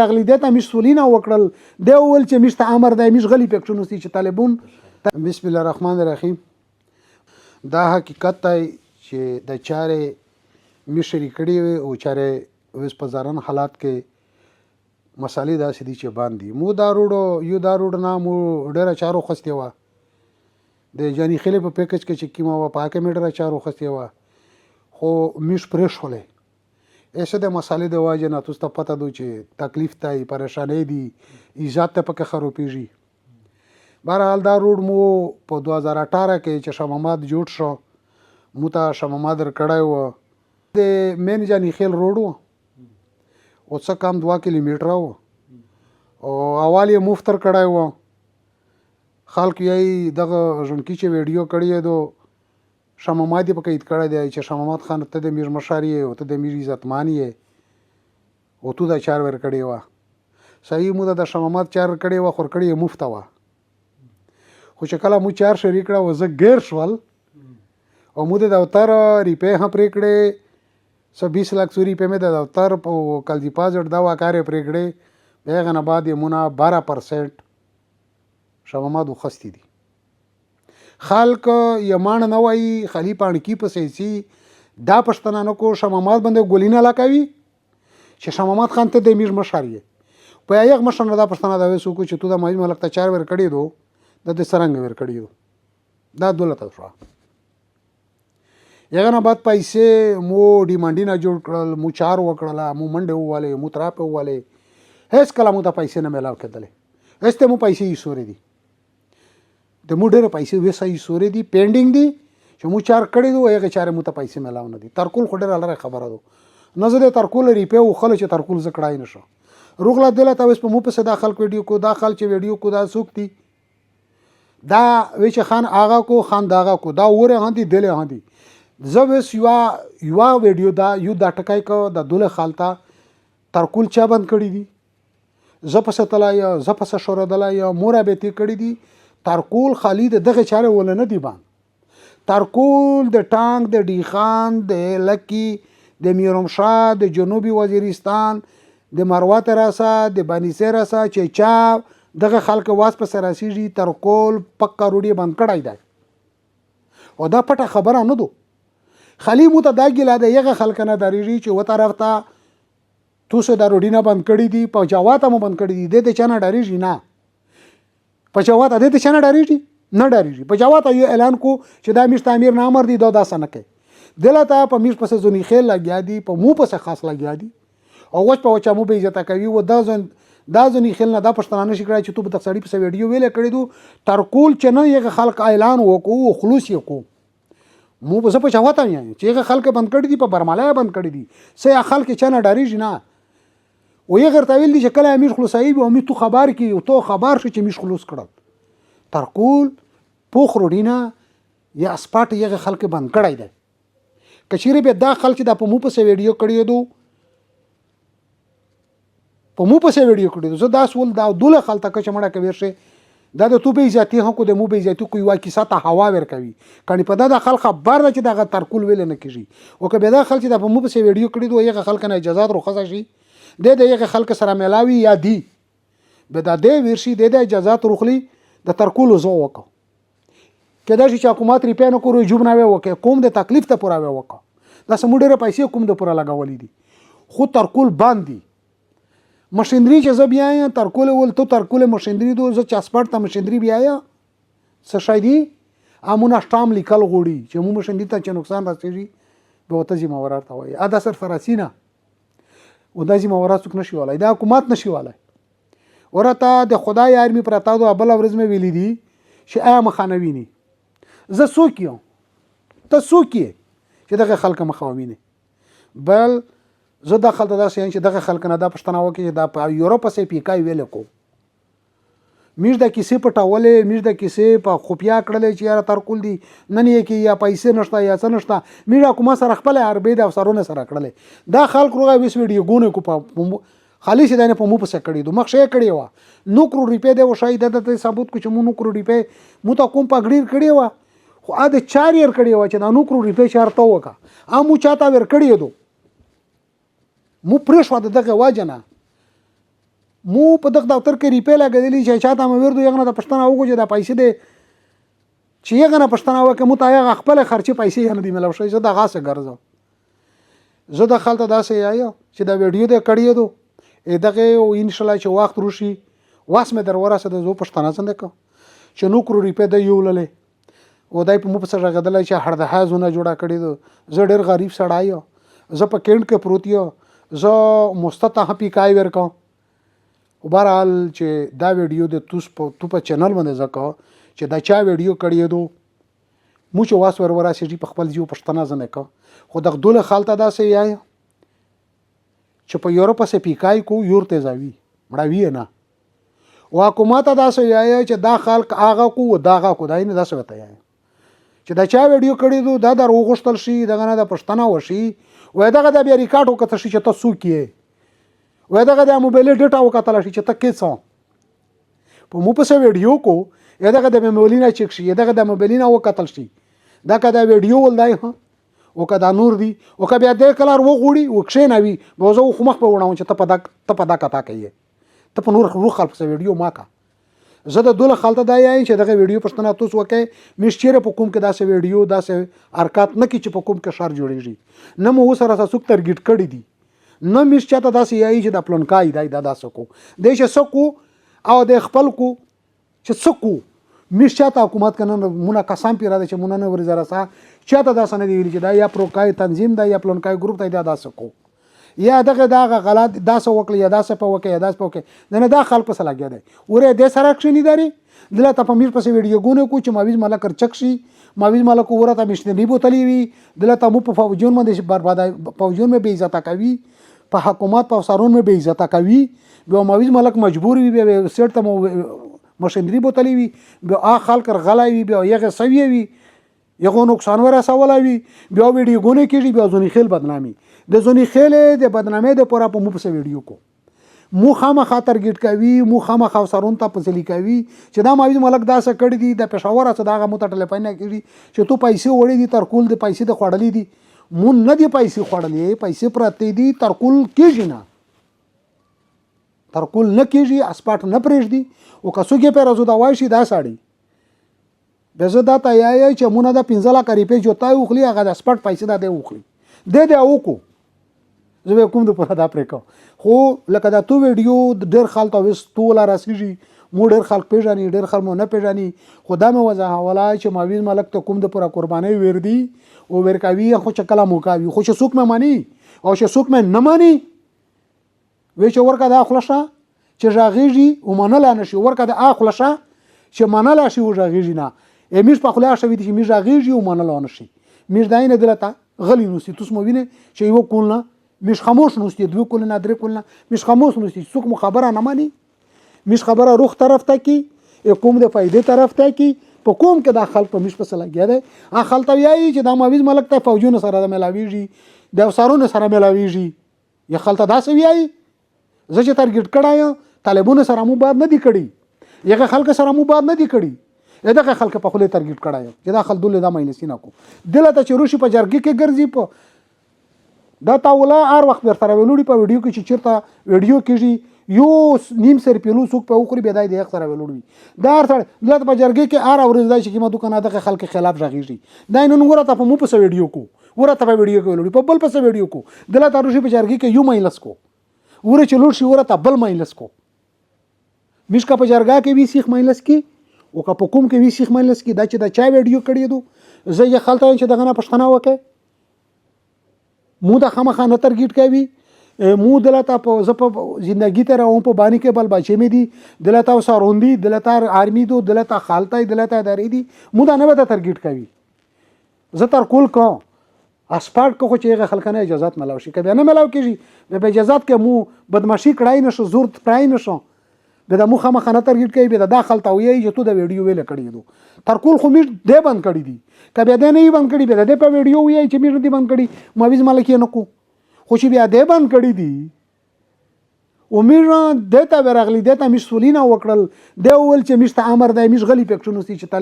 اغلی دته مش سولینا وکړل دی ول چې مش ته امر دی مش غلی پکښونو چې طالبون. بسم الله الرحمن الرحیم. دا حقیقت دی چې د چارې مشري کړي او چارې اوس په زارن حالات کې مسالې داسې دي چې باندې مو دا روډ نه مو ډېره چارو خستې وه د جاني خیلې په پیکج کې چې کیمه وه په هکه مې ډېره چارو خستې وه خو مش پرې شولې ایسه د مسالې د واجې نه تاسو ته پته دو چې تکلیف ته پریشانی دي ایجاد ته پکې خروپیږي. بهرحال دا روډ مو په 2018 کې چې شاه محمد جوړ شو مو ته شاه محمد کړی و د مین جاني خیل روډ و او څه کم 2 کیلومتره و او اول یې مفتر کړی و خلک یې دغه ژوندکي چې ویډیو کړی دو شاه محمد یې پکې کړی دی چې شاه محمد خان ته د میر مشر یې او ته د میر عزتمان یې او تو دا چار ور کړی و صحیح مو د شاه محمد چار کړی و خور کړی مفت و خو چې کله مو چار شریک کړه و زه غیر شول او مو د دفتر ریپې هم پرې کړې 20 لک روپۍ مې د دفتر په کل ډیپازټ دا وکړې پرې کړې هغه نه بعد یې مونږ 12% شاه محمد وخستی دي خلق یمان نه وای خلی پانکی په سیسی دا پښتنه نو کو شاه محمد باندې ګولینه لکوي چې شاه محمد خان ته د میر مشر یې په یو مشر نه دا پښتنه دا وسو کو چې تو د ماج ملک ته 4 ور کړی دو د سرنګ ور کړی دو دا دولت شو. یغه نه بعد پیسې مو ډیمانډینه جوړ کړل مو 4 وکړل مو منډه واله مو تراپه واله هیڅ کله مو ته پیسې نه ملاو کېدلې هسته مو پیسې یې سوري دي د مو ډېر پیسې وسه یې سوري دي پینډینګ دي چې مو 4 کړی دو هغه 4 مو ته پیسې ملاو نه دي ترکول خو ډېر لاره خبره دو نه زه د ترکول ریپې او خل چې ترکول زکړای نشو روغلا دلته اوس په مو په صدا خلک ویډیو کو دا خل چې ویډیو کو دا سوکتي دا وچ خان آغا کو خان داغا کو دا وره هندي دله هندي زوس یو ویډیو دا یو دا ټکای کو د دوله خالتا ترکول چا بند کړی دي زپس تلای زپس شور دلای مرابطي کړی دي ترکول خالد دغه چاره ول نه دی باندې ترکول د ټانک د ډیخان د لکی د میرمشاه د جنوبي وزیرستان د مروه تراسه د بني سراسه چې چا دغه خلک واس په سراسيږي ترکول پکا روډي بند کړای دی او دا پټه خبره نه دو خلی مو ته دا ګلا د یغه خلک نه دریږي چې و طرف ته توسه د روډي نه بند کړی دی په جواته مو بند کړی دی د چانه دریږي نه په جواته د چانه دریږي نه دریږي په جواته یو اعلان کو چې دا مش تعمیر نه امر دی دا داسه نه کوي دلته په مش پس زونی خیل لګیا دی په مو پس خاص لګیا دی او وچ په وچا مو به عزت کوي و دا زونی خیل نه دا پښتانه نشي کړای چې تو په تخصړی په ویډیو ویل کړی دو ترکول چې نه یو خلک اعلان وکړو خلوص یې کو مو په جواته نه چې یو خلک بند کړی دي په برماله بند کړی دي سه خلک چانه دریږي نه و یې غیر تویل دي چې کله امیر خلاصای به امید تو خبر کی او تو خبر شې چې مش خلاص کړل ترکول پوخ روډینا یا اسپاټ یې خلک بند کړای دی کچيري به دا خلک د په مو په ویډیو کړی دو په مو په ویډیو کړی دو زه دا سول دا دوله خلک چې مړه کوي شه دا د تو به ذاتی هکو د مو به ذاتی کوي واکي ساته هوا ور کوي کانی په دا خلک خبر ده چې دا ترکول ویل نه کیږي او که به دا خلک د په مو په ویډیو کړی دو یغه خلک نه اجازه رخصه شي د یغه خلک سره ملاوي یا دی به دا د ورشي د اجازه رخلي د ترکول زو وکړه کدا چې حکومت ریپې نه کوي جوړناوي وکړي کوم د تکلیف ته پوراوي وکړه دا سموډره پیسې کوم د پورا لګولې دي خو ترکول باندې مشندري چې زه بیا ترکول ول تو ترکول مشندري دو زه چاسپړ ته مشندري بیا څه شای دي امونه شتام لیکل غوړي چې مو مشندري ته چې نقصان راځي به وته زموږ ورته وایي ادا سر فراسینا او د زموږ ورته نشي ولای دا حکومت نشي ولای ورته د خدای آرمي پرتا دو ابل ورځ مې ویلې دي چې ایا مخانویني زه څوک یم ته څوک یې چې دغه خلک مخاوینه بل زه د خلک داسې چې دغه خلک نه دا پښتنه وکړي دا په یورپ سه پیکای ویل کو میر د کیسې پټولې میر د کیسې په خفیا کړلې چې یاره ترکول دي نن یې کې یا پیسې نشته یا څه نشته میر حکومت سره خپل عربي د افسرونو سره کړلې دا خلک روغه ویس ویډیو ګونه کو په خالی شي دنه په مو پسې کړی دو مخ شي کړی و 9 کروڑ روپے دی و شاید د ثابت کو چې مو 9 کروڑ روپے مو ته کوم پګړیر کړی و خو ا د 4 ير کړی و چې د 9 کروڑ روپے شرط وکا ا مو چاته ور کړی دو مو پرېښو دغه واجنه مو په دغه دفتر کې ریپې لګېدلې چې چاته مې ورته یو نه د پښتنه وګو چې دا پیسې دې چې یو نه پښتنه وکه مو ته هغه خپل خرچې پیسې نه دی ملو شي زه دغه څه ګرځم زه د خلته داسې یایم چې دا ویډیو دې کړی دو دغه ان شاء الله چې وخت روشي واس مې در ورسه د زو پښتنه څنګه کو چې نو کرو ریپې د یو للې او دای په مو په سره غدلای چې هر د هازونه جوړه کړی دو زه ډېر غریب سړی یم زه په کېند کې پروت یم زه مستته پی کای ورکم او بهرحال چې دا ویډیو د تو په چینل باندې ځکه چې دا چا ویډیو کړی دو مو چې واس ور ورسه چې په خپل جیو پښتنه ځنه کو خو د دوله خالته داسې یای چې په یورپ سه پی کای کو یورته ځوي مړاوی نه او حکومت داسې یای چې دا خلک هغه کو داغه کو دای نه داسې وته یای چې دا چا ویډیو کړی دو دا در وغوښتل شي دغه نه د پښتنه وشي وای دغه د بیا ریکارډ وکړه شي چې تاسو کې وای دغه د موبایل ډیټا وکړه شي چې تکې څو په مو په ویډیو کو دغه د موبایل نه چک شي دغه د موبایل نه وکړل شي دا کدا ویډیو ولدای ها او کدا نور دی او کبه د کلر وغوړي وکښې نوي بوزو خو مخ په وړاو چې ته په دا کتا کوي ته په نور روح خلق سره ویډیو ماکا زه د دوله خلته دا یای چې دغه ویډیو پښتنه تاسو وکي مشچره په کوم کې داسې ویډیو داسې حرکت نه کی چې په کوم کې شر جوړیږي نه مو سره سوک ترګټ کړی دي نه مشچته داسې یای چې د پلانکای دای داسې کو د شه سکو او د خپل کو چې سکو مشچته حکومت کنه مونږه قسم پیرا ده چې مونږ نه ورزره سا چاته داسې نه دی ویل چې دا یا پروکای تنظیم دا یا پلانکای ګروپ دی دا داسې کو یا دغه غلط داسې وکړي یا داسې په وکړي یا داسې په وکړي نه دا خلک په سلا کېده وره د سره اکشن داري دلته په میر پسې ویډیو ګونه کو چې ماویز ملک چکشي ماویز ملک ورته مشتنی بوتلی وي دلته مو په فوجون باندې بربادای فوجون مې بے عزت کوي په حکومت په افسرون مې بے عزت کوي به ماویز ملک مجبور وي به سیټ ته مشندري بوتلی وي به خلک غلای وي به یغه سوي وي یغه نقصان ورسولوي بیا ویډیو ګونه کیږي بیا ځونی خیل بدنامي د ځونی خیل د بدنامي د پوره په مو په ویډیو کو مو خامه خاطر ګټ کوي مو خامه خاصرون ته پسلی کوي چې دا ماوی ملک داسه کړی دي د پېښور څخه داغه مو ته ټلیفون کړي چې تو پیسې وړې دي تر کول د پیسې د خوړلې دي مون نه دي پیسې خوړلې پیسې پرته دي تر کول کېږي نه تر کول نه کېږي اسپاټ نه پرېږدي او کڅوګه په رازو دا وایشي دا ساړي بزه دا ته یای چې مونږه د 15 لک روپۍ جوړتای وخلی هغه د اسپاټ پیسې دا دی وخلی د او کو زه کوم د په دا پرې کو خو لکه دا تو ویډیو ډېر خلک اوس تولا راسیږي مو ډېر خلک پیژني ډېر خلک مو نه پیژني خدا مې وځه حواله چې ماویز ملک ته کوم د پوره قرباني وردی او ورکاوی خو چې کله مو کاوی خو چې څوک مې مانی او چې څوک مې نه مانی وې چې ورکا د اخلشه چې ژاغیږي او منل نه شي ورکا د اخلشه چې منل شي او ژاغیږي نه امیش په خلا شوی دي چې می ژاغیږي او منل نه شي میر داینه دلته غلی نو سي تاسو مو ویني چې یو کولنه مش خاموش نوستي دوه کولنه درې کولنه مش خاموش نوستي څوک مو خبره نه مانی مش خبره روح طرف ته کی کوم د فائدې طرف ته کی په کوم کې د خلک په مش په سلا کېده ا خلک یای چې د ماویز ملک ته فوجونه سره د ملاویږي د افسرونو سره ملاویږي یا خلک داسې ویای زه چې تارګټ کړای طالبونو سره مو باد نه دی کړی یغه خلک سره مو باد نه دی کړی دغه خلک په خله تارګټ کړای چې دا خلک دله د ماینسینه کو دلته چې روشي په جرګي کې ګرځي په دا تاوله هر وخت ورته ویلوړي په ویډیو کې چې چیرته ویډیو کېږي یو نیم سر پیلو څوک په اوخري بدای د اختر ویلوړي دا ارته دلته په جرګي کې هر اورز دای چې ما دکان دغه خلک خلاف راغیږي دا نن ورته په مو په ویډیو کو ورته په ویډیو کې ویلوړي په بل په ویډیو کو دلته روشي په جرګي کې یو مایلس کو ور چې لوړ شي ورته بل مایلس کو مشکا په جرګه کې وی سیخ مایلس کی او که په کوم کې وی سیخ مایلس کی دا چې دا چا ویډیو کړی دو زه یې خلته چې دغه نه پښتنه وکه مو د خامخانه ترګټ کوي مو دلته په زپ ژوندۍ ته راو په باندې کې بل بچې مې دي دلته وساروندي دلته آرمي دو دلته خالتای دلته داري دي مو دا نه وته ترګټ کوي زه تر کول کو اسپاټ کو چې هغه خلکنه اجازه ملاو شي کبه نه ملاو کیږي به اجازه کې مو بدمعشي کړای نشو زور پرای نشو به د مو خامخانه ترګټ کوي به د داخل ته وي چې تو د ویډیو ویل کړی دو تر کول خو می دې بند کړی دي کبه دې نه بند کړی به د په ویډیو وي چې می دې بند کړی مویز ملک نه کو خو چې بیا دې بند کړی دي امیر دته ورغلی دته مسولینه وکړل دی ول چې مشته امر دی مش غلی پکښونو چې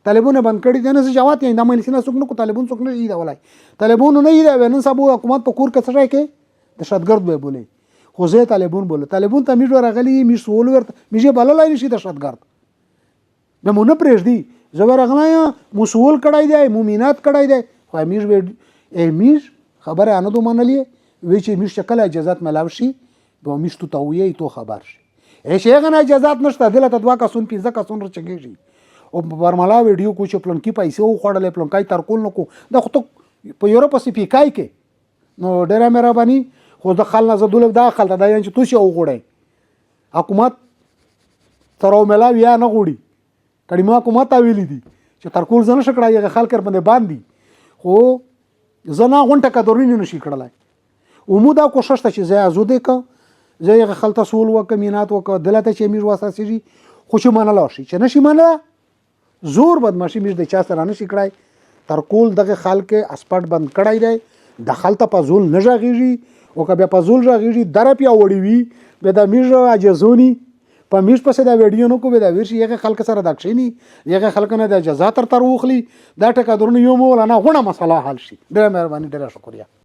طالبونه بند کړی دي نه جواب یې د ملسینه څوک نه کو طالبون څوک نه دی ولای طالبون نه دی ونه سبو حکومت په کور کې څه کې د شتګرد به بوله خو زه طالبون بوله طالبون ته میږ ورغلی می سوال ورته میږ بللای نشي دهشتګرد د مونږ پرېږدي زه ورغلی مو سوال کړای دی مومینات کړای دی خو میږ خبره انه دو منلی وی چې میږ شکل اجازهات ملاو شي به میږ تو تویې تو خبر شي هیڅ هغه اجازهات نشته دلته دوا کسون 15 کسون رچګیږي او برملا ویډیو کو چې پلان کې پیسې او خړلې پلان کای ترکول نو کو دا خو ته په یورپ سي پی کای کې نو ډیره مهرباني خو د خلنا زدول داخل ته دا چې تو شي او غوړې حکومت ترو ملا یا نه غوړي کړي ما حکومت ویلي دي چې ترکول زنه شکړای هغه خلک باندې باندې خو زنا غونټه کډورین نشي کړلای ومو دا کوشش ته چې زه ازوده ک زه هغه خلک سول وکمینات وک دلته چې امیر واساسي خو چې منل شي چې نشي منل زور بدمعشي مش د چا سره نشي کړای ترکول دغه خلک اسپټ بند کړای دی د خلته په زول نه ژغیږي او که بیا په زول ژغیږي درپیا وړي وي به د میژ اجازونی په میژ پسې دا ویډیو نو کو به دا ورشي هغه خلک سره د کښینی هغه خلک نه د جزا تر وخلی دا ټکا درنه یو مولانا غونه مسله حل شي ډېر مهرباني ډېر شکریہ